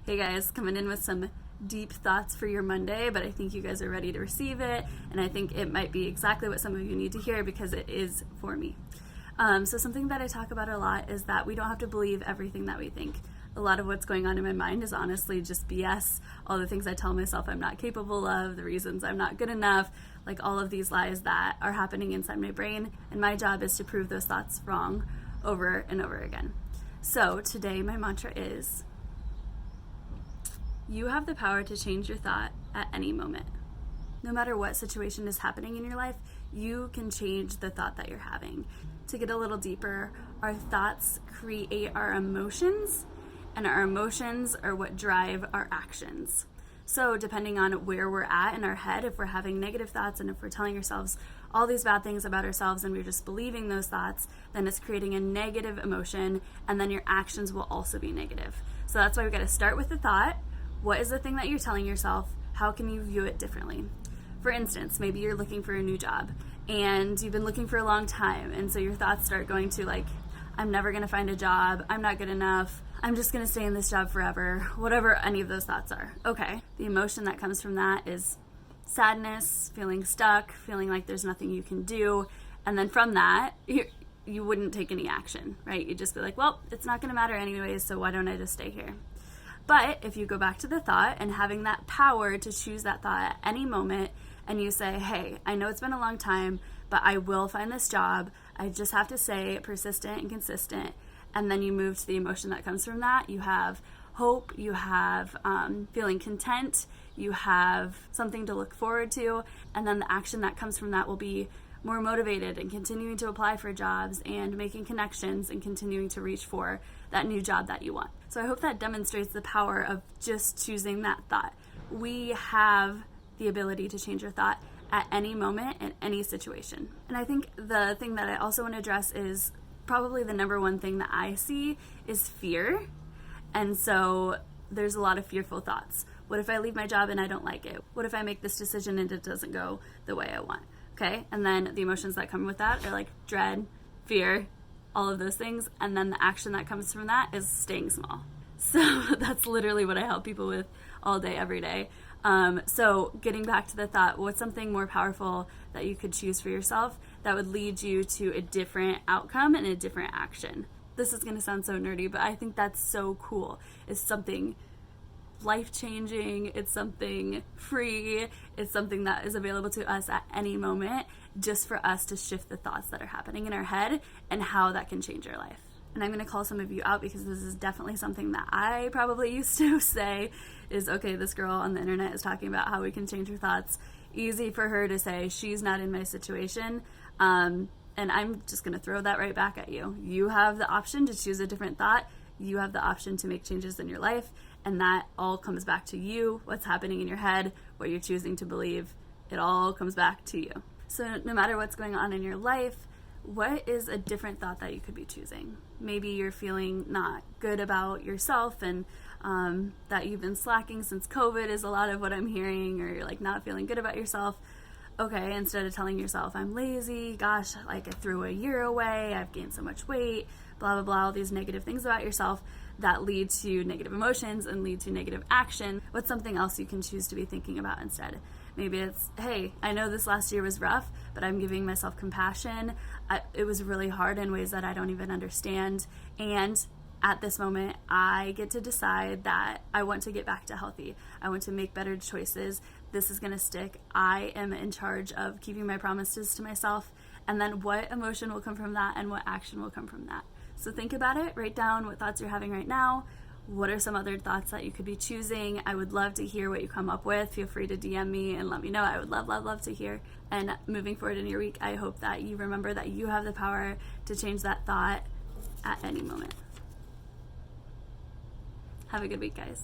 Hey guys, coming in with some deep thoughts for your Monday, but I think you guys are ready to receive it, and I think it might be exactly what some of you need to hear because it is for me. So something that I talk about a lot is that we don't have to believe everything that we think. A lot of what's going on in my mind is honestly just BS. All the things I tell myself I'm not capable of, the reasons I'm not good enough, like all of these lies that are happening inside my brain, and my job is to prove those thoughts wrong over and over again. So today my mantra is, you have the power to change your thought at any moment. No matter what situation is happening in your life, you can change the thought that you're having. To get a little deeper, our thoughts create our emotions, and our emotions are what drive our actions. So depending on where we're at in our head, if we're having negative thoughts and if we're telling ourselves all these bad things about ourselves and we're just believing those thoughts, then it's creating a negative emotion, and then your actions will also be negative. So that's why we've got to start with the thought. What is the thing that you're telling yourself? How can you view it differently? For instance, maybe you're looking for a new job and you've been looking for a long time, and so your thoughts start going to like, I'm never going to find a job, I'm not good enough, I'm just going to stay in this job forever, whatever any of those thoughts are. Okay, the emotion that comes from that is sadness, feeling stuck, feeling like there's nothing you can do, and then from that, you wouldn't take any action, right? You'd just be like, well, it's not going to matter anyways, so why don't I just stay here? But if you go back to the thought and having that power to choose that thought at any moment, and you say, hey, I know it's been a long time, but I will find this job. I just have to stay persistent and consistent. And then you move to the emotion that comes from that. You have hope, you have feeling content, you have something to look forward to, and then the action that comes from that will be more motivated and continuing to apply for jobs and making connections and continuing to reach for that new job that you want. So I hope that demonstrates the power of just choosing that thought. We have the ability to change your thought at any moment in any situation. And I think the thing that I also want to address is probably the number one thing that I see is fear. And so there's a lot of fearful thoughts. What if I leave my job and I don't like it? What if I make this decision and it doesn't go the way I want? Okay, and then the emotions that come with that are like dread, fear, all of those things, and then the action that comes from that is staying small. So that's literally what I help people with all day, every day. So getting back to the thought, what's something more powerful that you could choose for yourself that would lead you to a different outcome and a different action? This is going to sound so nerdy, but I think that's so cool. It's something life-changing, it's something free, it's something that is available to us at any moment, just for us to shift the thoughts that are happening in our head and how that can change our life. And I'm going to call some of you out because this is definitely something that I probably used to say is, okay, this girl on the internet is talking about how we can change her thoughts. Easy for her to say, she's not in my situation. And I'm just going to throw that right back at you. You have the option to choose a different thought. You have the option to make changes in your life. And that all comes back to you, what's happening in your head, what you're choosing to believe. It all comes back to you. So no matter what's going on in your life, what is a different thought that you could be choosing? Maybe you're feeling not good about yourself and that you've been slacking since COVID is a lot of what I'm hearing, or you're like not feeling good about yourself. Okay, instead of telling yourself, I'm lazy, gosh, like I threw a year away, I've gained so much weight, blah, blah, blah, all these negative things about yourself that lead to negative emotions and lead to negative action. What's something else you can choose to be thinking about instead? Maybe it's, hey, I know this last year was rough, but I'm giving myself compassion. It was really hard in ways that I don't even understand. And at this moment, I get to decide that I want to get back to healthy. I want to make better choices. This is going to stick. I am in charge of keeping my promises to myself. And then what emotion will come from that and what action will come from that. So think about it. Write down what thoughts you're having right now. What are some other thoughts that you could be choosing? I would love to hear what you come up with. Feel free to DM me and let me know. I would love, love, love to hear. And moving forward in your week, I hope that you remember that you have the power to change that thought at any moment. Have a good week, guys.